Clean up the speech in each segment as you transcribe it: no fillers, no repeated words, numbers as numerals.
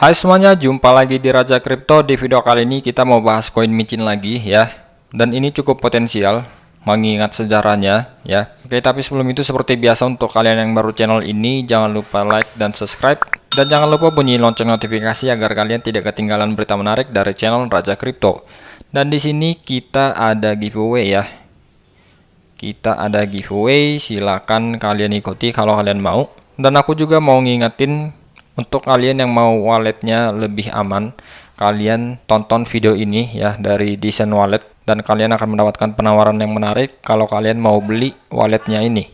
Hai semuanya, jumpa lagi di Raja Kripto. Di video kali ini kita mau bahas koin micin lagi ya. Dan ini cukup potensial mengingat sejarahnya ya. Oke, tapi sebelum itu seperti biasa untuk kalian yang baru channel ini, jangan lupa like dan subscribe. Dan jangan lupa bunyi lonceng notifikasi agar kalian tidak ketinggalan berita menarik dari channel Raja Kripto. Dan di sini kita ada giveaway ya. Kita ada giveaway, silakan kalian ikuti kalau kalian mau. Dan aku juga mau ngingetin untuk kalian yang mau walletnya lebih aman, kalian tonton video ini ya dari Design Wallet dan kalian akan mendapatkan penawaran yang menarik kalau kalian mau beli walletnya ini.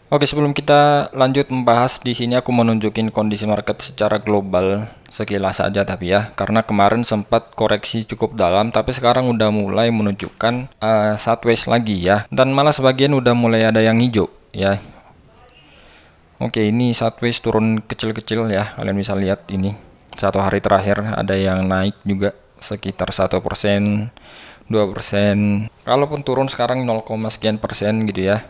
Oke, sebelum kita lanjut membahas, di sini aku menunjukin kondisi market secara global sekilas saja tapi ya, karena kemarin sempat koreksi cukup dalam tapi sekarang udah mulai menunjukkan sideways lagi ya, dan malah sebagian udah mulai ada yang hijau ya. Oke, ini sideways turun kecil-kecil ya, kalian bisa lihat ini satu hari terakhir ada yang naik juga sekitar 1%, 2%. Kalaupun turun sekarang 0, sekian persen gitu ya,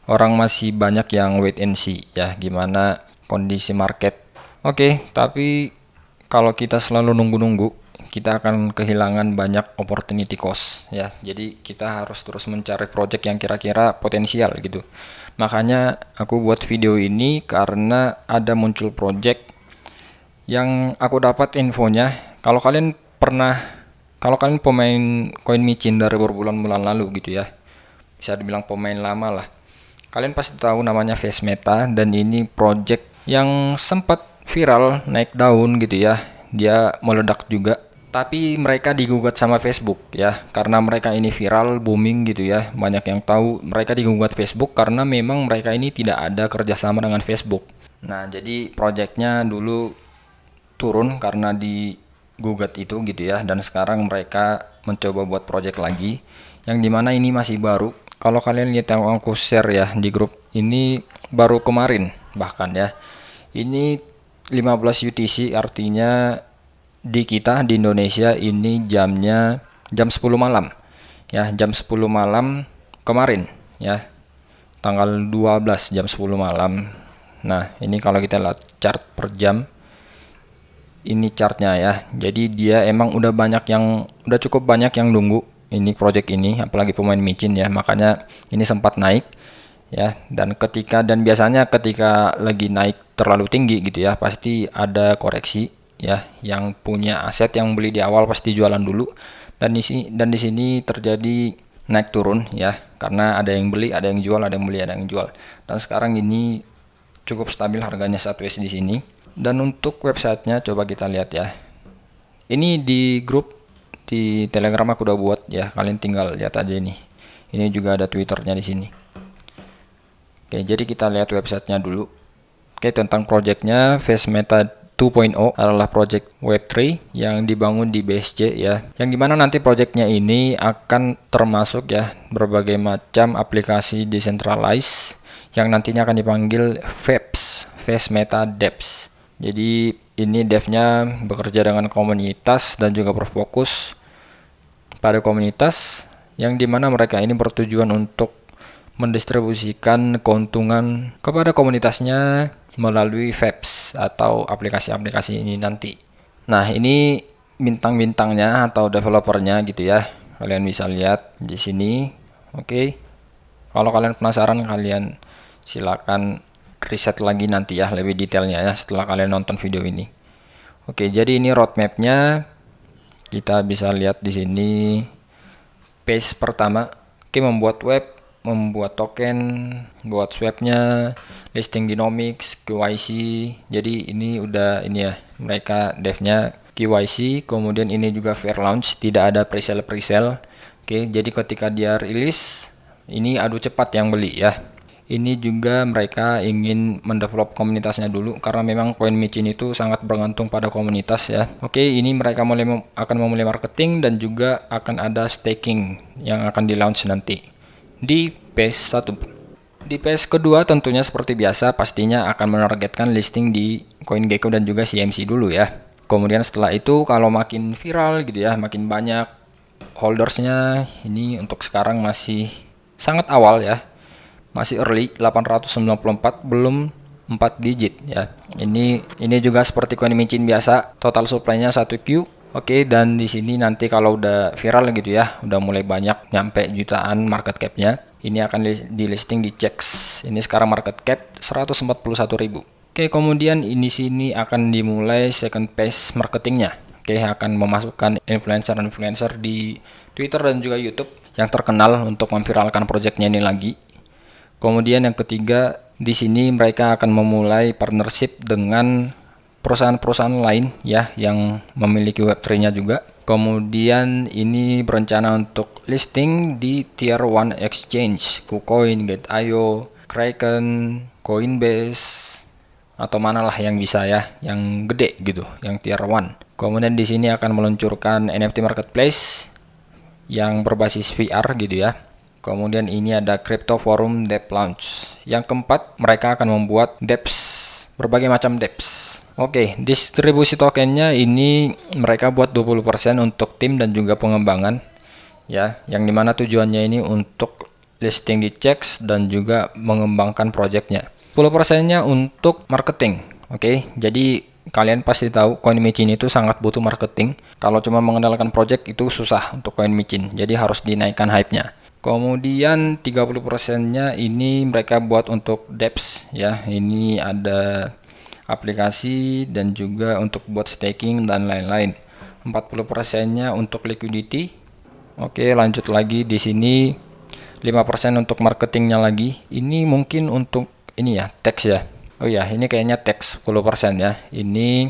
orang masih banyak yang wait and see ya gimana kondisi market. Oke, tapi kalau kita selalu nunggu-nunggu, kita akan kehilangan banyak opportunity cost ya. Jadi kita harus terus mencari project yang kira-kira potensial gitu. Makanya aku buat video ini karena ada muncul project yang aku dapat infonya. Kalau kalian pemain koin micin dari berbulan-bulan lalu gitu ya, bisa dibilang pemain lama lah, kalian pasti tahu namanya Face Meta. Dan ini project yang sempat viral naik daun gitu ya, dia meledak juga, tapi mereka digugat sama Facebook ya, karena mereka ini viral booming gitu ya, banyak yang tahu. Mereka digugat Facebook karena memang mereka ini tidak ada kerjasama dengan Facebook. Nah, jadi projectnya dulu turun karena digugat itu gitu ya, dan sekarang mereka mencoba buat project lagi yang dimana ini masih baru. Kalau kalian lihat yang aku share ya di grup ini, baru kemarin bahkan ya, ini 15 UTC, artinya di kita di Indonesia ini jamnya jam 10 malam ya, jam 10 malam kemarin ya, tanggal 12 jam 10 malam. Nah, ini kalau kita lihat chart per jam, ini chartnya ya. Jadi dia emang udah cukup banyak yang nunggu ini project ini, apalagi pemain micin ya, makanya ini sempat naik ya. Dan biasanya ketika lagi naik terlalu tinggi gitu ya, pasti ada koreksi ya. Yang punya aset yang beli di awal pasti jualan dulu, dan di sini terjadi naik turun ya, karena ada yang beli, ada yang jual, ada yang beli, ada yang jual. Dan sekarang ini cukup stabil harganya sideways di sini. Dan untuk websitenya coba kita lihat ya, ini di grup di Telegram aku udah buat ya, kalian tinggal lihat aja ini. Ini juga ada Twitternya di sini. Oke, jadi kita lihat websitenya dulu. Oke, tentang projectnya, Face Meta 2.0 adalah project Web3 yang dibangun di BSC ya, yang dimana nanti projectnya ini akan termasuk ya berbagai macam aplikasi decentralized yang nantinya akan dipanggil FEPS, Face Meta Dapps. Jadi ini devnya bekerja dengan komunitas dan juga berfokus pada komunitas, yang dimana mereka ini bertujuan untuk mendistribusikan keuntungan kepada komunitasnya melalui FEPS atau aplikasi-aplikasi ini nanti. Nah, ini bintang-bintangnya atau developernya gitu ya, kalian bisa lihat di sini. Oke, kalau kalian penasaran, kalian silakan riset lagi nanti ya lebih detailnya ya setelah kalian nonton video ini. Oke, jadi ini roadmapnya, kita bisa lihat di sini. Phase pertama, oke, membuat web, membuat token, buat swapnya, listing dynamics, KYC. Jadi ini udah ini ya, mereka devnya KYC. Kemudian ini juga fair launch, tidak ada presale. Oke, jadi ketika dia rilis ini adu cepat yang beli ya. Ini juga mereka ingin mendevelop komunitasnya dulu, karena memang koin micin itu sangat bergantung pada komunitas ya. Oke, ini mereka akan memulai marketing dan juga akan ada staking yang akan di launch nanti di phase 1. Di phase kedua tentunya seperti biasa, pastinya akan menargetkan listing di CoinGecko dan juga CMC dulu ya. Kemudian setelah itu kalau makin viral gitu ya, makin banyak holdersnya, ini untuk sekarang masih sangat awal ya, masih early 894, belum 4 digit ya. Ini juga seperti koin micin biasa, total supply-nya 1Q. Oke, dan di sini nanti kalau udah viral gitu ya, udah mulai banyak nyampe jutaan market cap-nya, ini akan di listing di CEX. Ini sekarang market cap 141.000. Oke, kemudian ini sini akan dimulai second phase marketingnya. Oke, akan memasukkan influencer di Twitter dan juga YouTube yang terkenal untuk memviralkan projectnya ini lagi. Kemudian yang ketiga, di sini mereka akan memulai partnership dengan perusahaan-perusahaan lain ya yang memiliki Web3-nya juga. Kemudian ini berencana untuk listing di Tier 1 exchange, KuCoin, Gate.io, Kraken, Coinbase, atau manalah yang bisa ya, yang gede gitu, yang Tier 1. Kemudian di sini akan meluncurkan NFT marketplace yang berbasis VR gitu ya. Kemudian ini ada Crypto Forum Dev Launch. Yang keempat, mereka akan membuat dApps, berbagai macam dApps. Oke, distribusi tokennya ini mereka buat 20% untuk tim dan juga pengembangan ya, yang dimana tujuannya ini untuk listing di CEX dan juga mengembangkan projectnya. 10%-nya untuk marketing. Oke, jadi kalian pasti tahu koin micin itu sangat butuh marketing. Kalau cuma mengenalkan project itu susah untuk koin micin, jadi harus dinaikkan hype-nya. Kemudian 30%-nya ini mereka buat untuk dApps ya. Ini ada aplikasi dan juga untuk buat staking dan lain-lain. 40%-nya untuk liquidity. Oke, lanjut lagi di sini 5% untuk marketingnya lagi. Ini mungkin untuk ini ya, teks ya. Oh ya, ini kayaknya teks 10% ya. Ini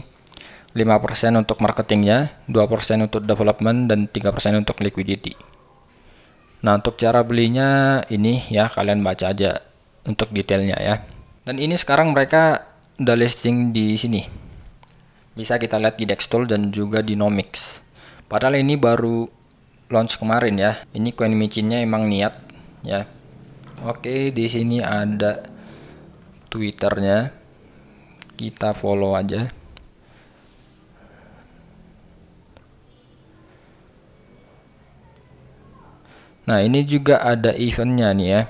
5% untuk marketingnya, 2% untuk development, dan 3% untuk liquidity. Nah, untuk cara belinya ini ya, kalian baca aja untuk detailnya ya. Dan ini sekarang mereka udah listing di sini. Bisa kita lihat di Dextool dan juga di Nomics. Padahal ini baru launch kemarin ya. Ini koin micinnya emang niat ya. Oke, di sini ada Twitternya. Kita follow aja. Nah, ini juga ada eventnya nih ya,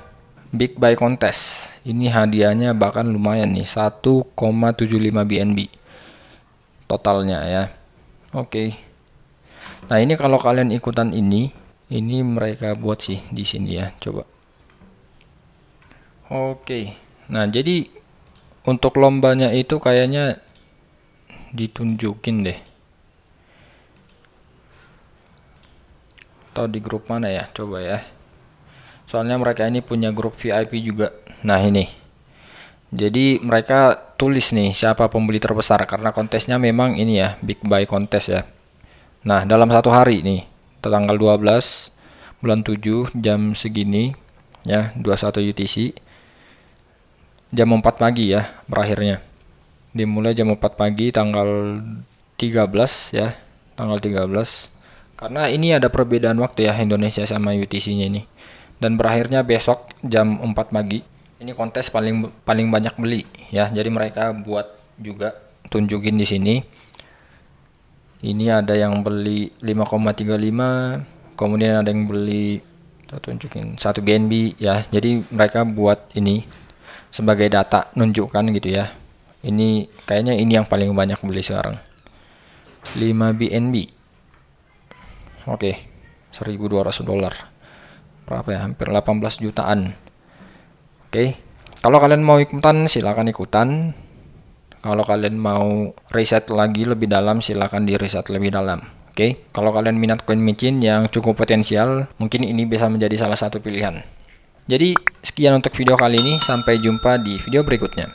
Big Buy Contest. Ini hadiahnya bahkan lumayan nih, 1,75 BNB totalnya ya. Oke. Nah, ini kalau kalian ikutan ini mereka buat sih di sini ya, coba. Oke. Nah, jadi untuk lombanya itu kayaknya ditunjukin deh. Atau di grup mana ya, coba ya, soalnya mereka ini punya grup VIP juga. Nah, ini jadi mereka tulis nih siapa pembeli terbesar, karena kontesnya memang ini ya, Big Buy Contest ya. Nah, dalam satu hari nih, tanggal 12 bulan 7 jam segini ya, 21 UTC, jam 4 pagi ya berakhirnya. Dimulai jam 4 pagi tanggal 13 ya, tanggal 13. Karena ini ada perbedaan waktu ya, Indonesia sama UTC-nya ini. Dan berakhirnya besok jam 4 pagi. Ini kontes paling banyak beli ya. Jadi mereka buat juga tunjukin di sini. Ini ada yang beli 5,35, kemudian ada yang beli, kita tunjukin 1 BNB ya. Jadi mereka buat ini sebagai data nunjukkan gitu ya. Ini kayaknya ini yang paling banyak beli sekarang. 5 BNB. Oke, $1.200. Berapa ya? Hampir 18 jutaan. Oke. Kalau kalian mau ikutan, silakan ikutan. Kalau kalian mau riset lagi lebih dalam, silakan di riset lebih dalam. Oke. Kalau kalian minat koin micin yang cukup potensial, mungkin ini bisa menjadi salah satu pilihan. Jadi, sekian untuk video kali ini. Sampai jumpa di video berikutnya.